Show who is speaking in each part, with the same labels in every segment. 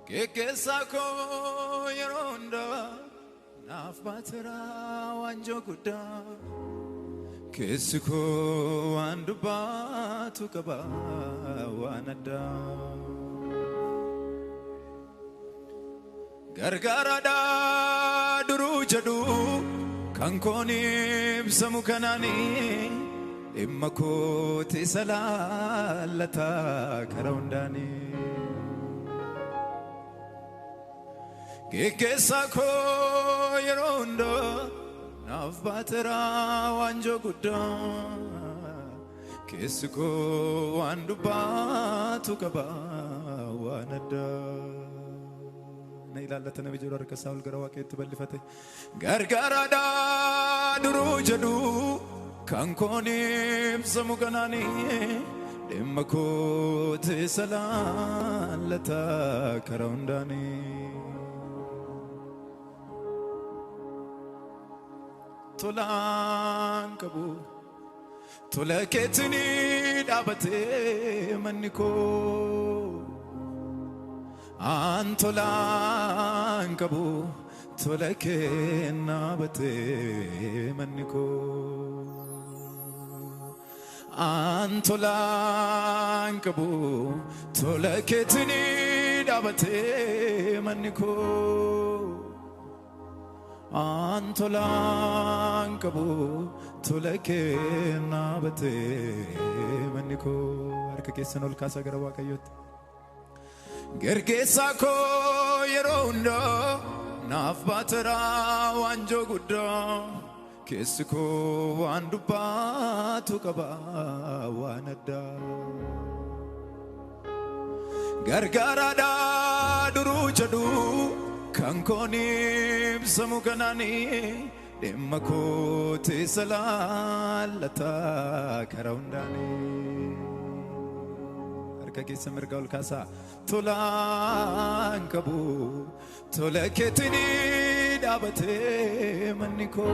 Speaker 1: Kekesako yeronda nafbatera wanjoguda Kesiko andubatu kaba wanada Gargarada durujadu kankoni bsamukanani immakoti salalata karaundani Kekesako yerondo nafbatera wanjoguda Kesiko andubatu kaba wanada نيلالة نبي جرار كساول جرواك يتبلي فتى غرغرادا دروجدو كانكوني بسموغناني دمكو تسلالتا كرونداني تولان كبو تولكتني دابتي منكو Antolan kabu tolake nabate maniko Antolan kabu tolake tini dabate maniko Antolan kabu tolake nabate maniko arka kesanol kasa garawa kayot Gergesako yerondo nafbatera wanjoguda Kesiko andubatu kaba wanada Gargarada durujadu kankoni bsamukanani Demmako tisalalata karaundani Kaki mergaul kasa tolan kabu tolaketini dabate maniko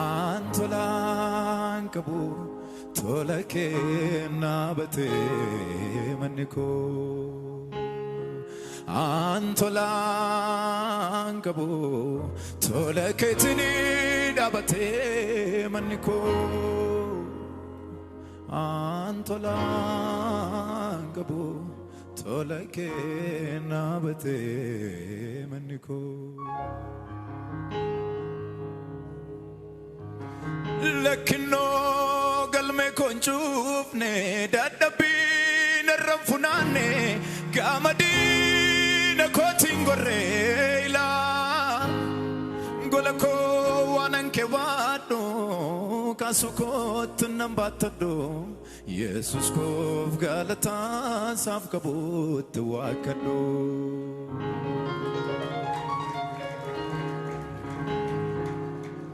Speaker 1: antolan kabu tolake nabate maniko antolan kabu tolaketini dabate maniko Antolan kabu tolake nabate maniko Lekino galme konchufne dadabi naramfunane gamadina kotingore ila golako wananke wado kasukot nambatado Jesus kov galata saf kabut wakado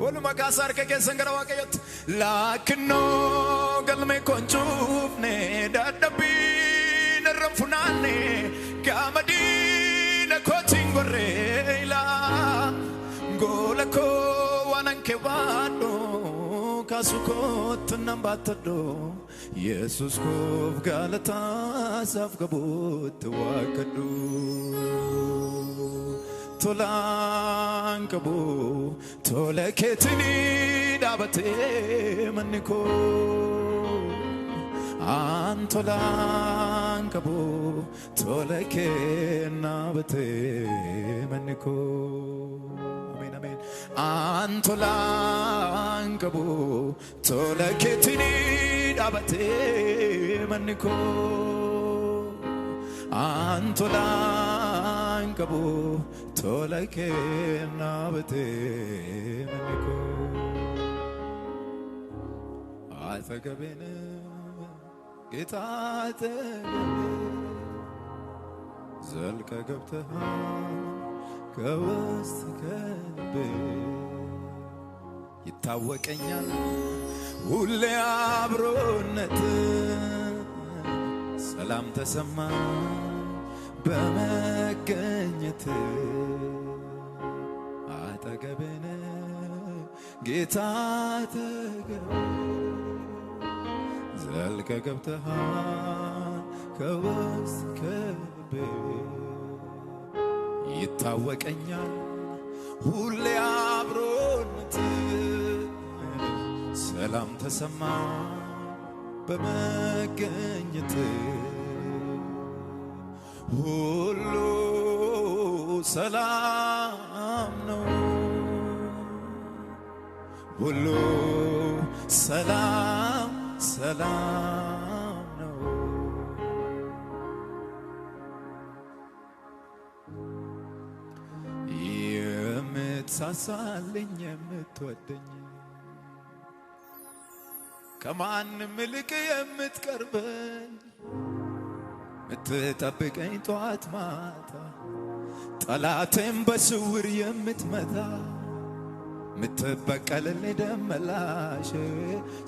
Speaker 1: Olu makasar ke sangara wakayot lakno galme konchufne dadabi naramfunane gamadina kotingore ila golako wananke wado kasukot nambatado Jesus kov galata saf kabut wakado tolan kabu tolaketini dabate maniko antolan kabu tolake nabate maniko amen amen antolan kabu tolaketini dabate maniko antolan kabu tolake nabate maniko atagabene getate zalka gabtaha ከውስጥ ከልቤ ይታወቀኛል ሁሌ አብሮነት ሰላም ተሰማ በመገኘት አጠገቤነ ጌታ ተገረ ዘልቀ ገብተሃል ከውስጥ ከልቤ ልቤ ይታወቀኛል ሁሌ አብሮነት ሰላም ተሰማ በመገኘት ሁሉ ሰላም ነው ሁሉ ሰላም ሰላም ነው የምትሳሳልኝ የምትወደኝ ከማንም ይልቅ የምትቀርበኝ ምትጠብቀኝ ጧት ማታ ጠላቴን በስውር የምትመታ ምትበቀልልኝ ደመላሽ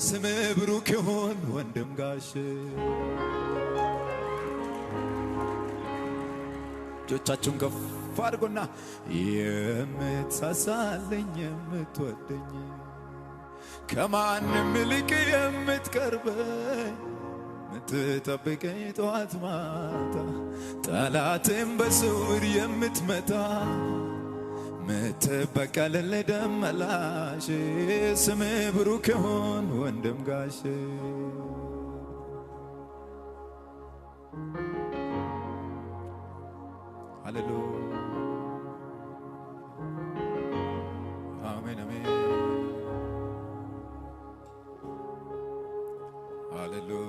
Speaker 1: ስምህ ብሩክ ይሁን ወንድም ጋሽ እጆቻችሁን ከፍ አድርጉና የምትሳሳልኝ የምትወደኝ ከማንም ይልቅ የምትቀርበኝ ምትጠብቀኝ ጧት ማታ ጠላቴን በስውር የምትመታ ምትበቀልልኝ ደመላሽ ስምህ ብሩክ ይሁን ወንድም ጋሽ ሃሌሉያ አሜን አሜን ሃሌሉያ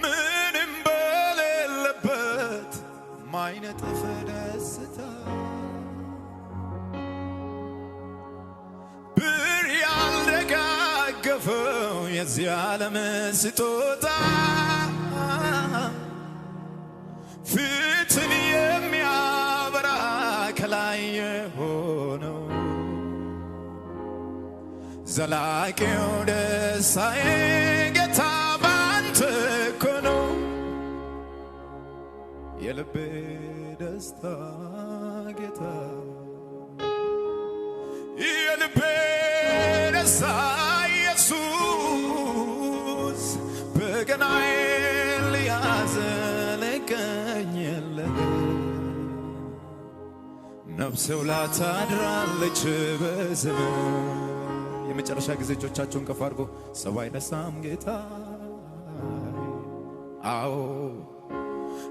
Speaker 1: ምንም በሌለበት ማይነጥፍ ደስታ ብር ያልደጋገፈው የዚህ ዓለም ስጦታ ፊትን የሚያበራ ከላይ የሆነው ዘላቂው ደስታዬ ጌታ ባንተ እኮ ነው የልቤ ደስታ ጌታ የልቤ ደስታ ኢየሱስ በገናዬን ሊያዝ ልገኝልህ ነፍሴ ውላ ታድራለች በስምህ የመጨረሻ ጊዜ እጆቻችሁን ከፍ አድርጉ ሰው አይነሳም ጌታ አዎ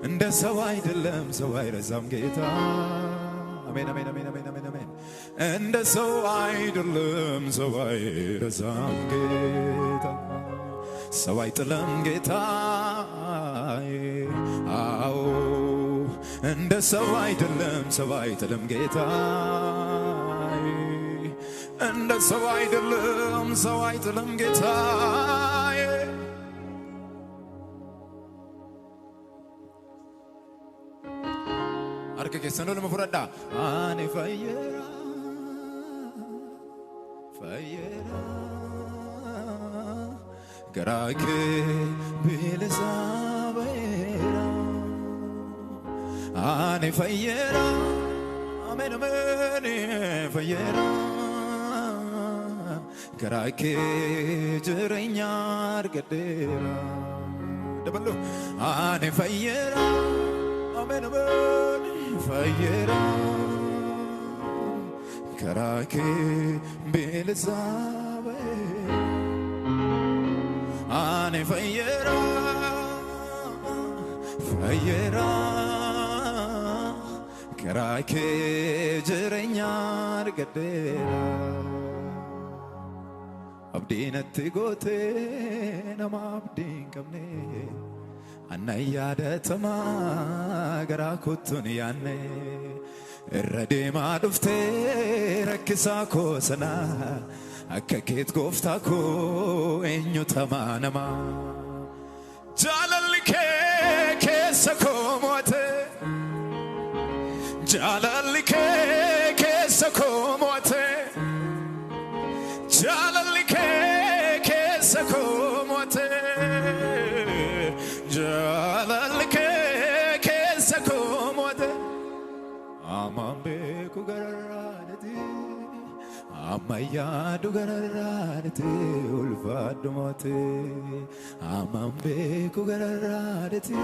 Speaker 1: እንደ ሰው አይደለም ሰው አይረሳም ጌታ አሜን አሜን አሜን አሜን አሜን አሜን እንደ ሰው አይደለም ሰው አይረሳም ጌታ ሰው አይጥለም ጌታ አዎ እንደ ሰው አይደለም ሰው አይጥለም ጌታ እንደ ሰው አይደለም ሰው አይጥለም ጌታ አርከ ከሰኖ ለመፍረዳ አኔ ፈየራ ፈየራ ገራኬ ቢልሳበራ አኔ ፈየራ አሜን አሜን ፈየራ ገራኬ ጅረኛ አርገዴራ ደበሎ አኔ ፈየራ አሜን አሜን ፈየራ ገራኬ ቢልሳበ አኔ ፈየራ ፈየራ ገራኬ ጅረኛ አርገዴራ abdiinatti goote nama abdiin qabne anna yaadatamaa garaa kottuun yaanne irra deemaa dhufte rakkisaa koo sana akka keet gooftaa koo eenyutamaa namaa jaalalli kee keessa koo mo'ate jaalalli kee keessa koo mo'ate jaalalli kee keessa koo mo'ate jaalalli kee keessa koo mo'ate amambe amaya dugararate ulfadumote amambe kugararate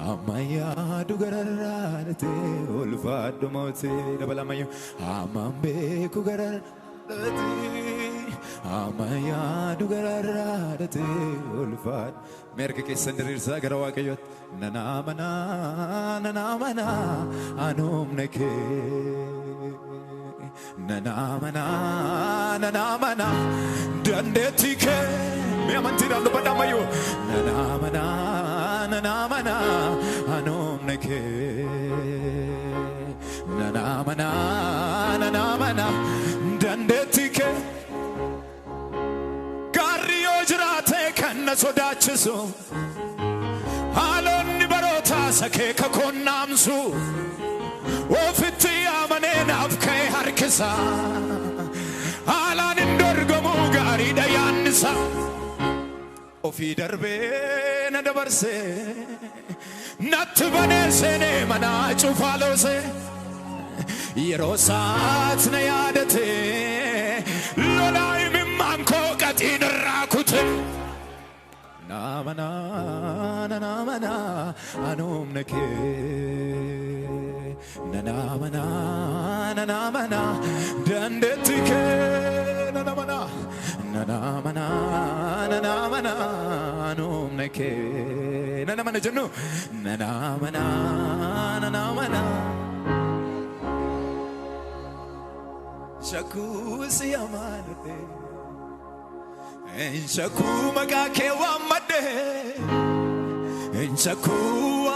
Speaker 1: amaya dugararate ulfadumote dabalamayo amambe kugararate amaya dugararate ulfad merke ke sandirsa garawa kayot nanamana anumneke nanamana dandetike meamantira lo badamayo nanamana anumneke nanamana dandetike garriyo jirate kanna sodachisu halonni barota sake kakonnamsu ofiti amane nafkai harkisa alan indorgomu gari dayansa ofi darbe na dabarse natbane sene mana chufalose yerosat na yadate lolai mimmanko qatin rakute namana anumneke nanamana dandetike nanamana anumneke nanamana jannu nanamana shakusi amanate Shaku magake wamade Shaku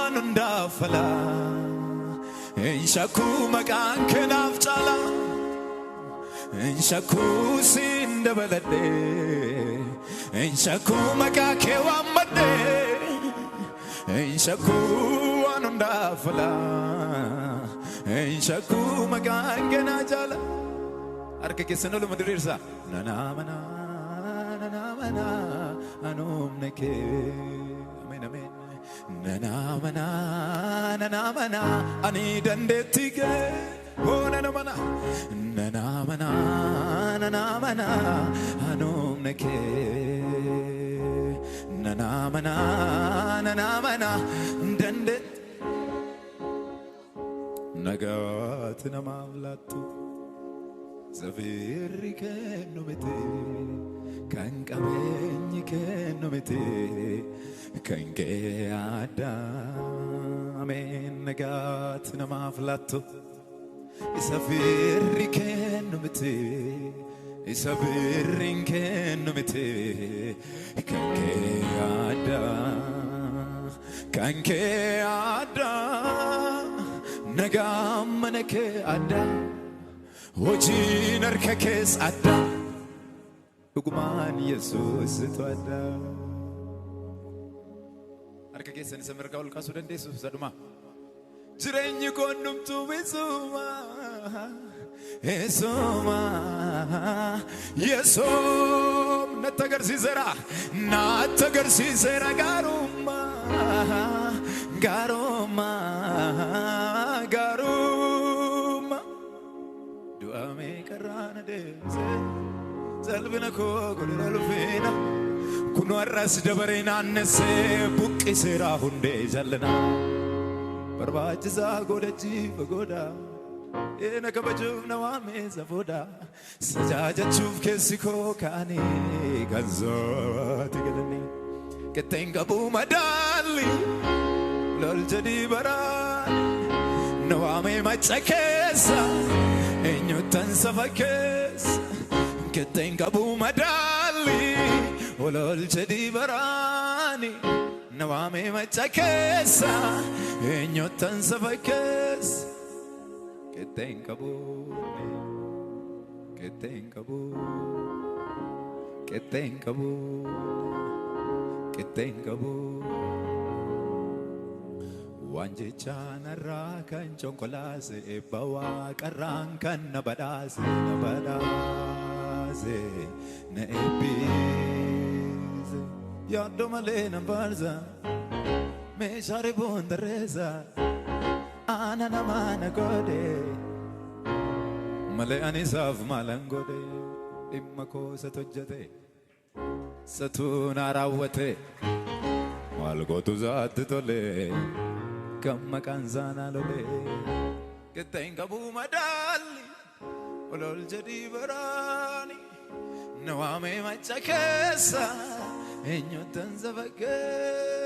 Speaker 1: anunda fala Shaku maganke naftala Shaku sinda balade Shaku magake wamade Shaku anunda fala Shaku maganke najala arke kesenolo madrirsa nanamana anumneke amen amen nanamana ani dandetige oh nanamana anumneke nanamana dandet nagat namamlatu zaviri kenumete kan kabeni kenumete kan ke ada amen nagat namaflato zaviri kenumete zaviri kenumete kan ke ada nagam manake ada Wajin arkakes ada Hukuman Yesus itu ada Arkakes ini semerkau kasu dan Yesus saduma Jirenyu konum tu besuma Yesom natagar si zera garuma Ame karana dese zalbina ko gololfina kuno arras dabarena nese buqqi sera hunde jallana barbaachisa godachi bagoda ena kabajuf nawame zafoda sajajachuf kesiko kani ganzati galani ketenga bu madali lol jadi bara nawame machakesa Enyutan safakes Ketenga bu madali Olol jadi barani Nawame machakesa Enyutan safakes Ketenga bu Wanje chana rakan chonkolase bawa karankan nabadase na ebize yado male nambarza me share bondareza ana namana gode malee ani isaaf maalan godhe dhimma koo isa hojjete satuun raawwate maal gootu zaatti tole kan maqaan zaanaa lole qixxeen qabuu madaalli olol jedhii baraani na waamee macha keessa eenyuutan zafakkee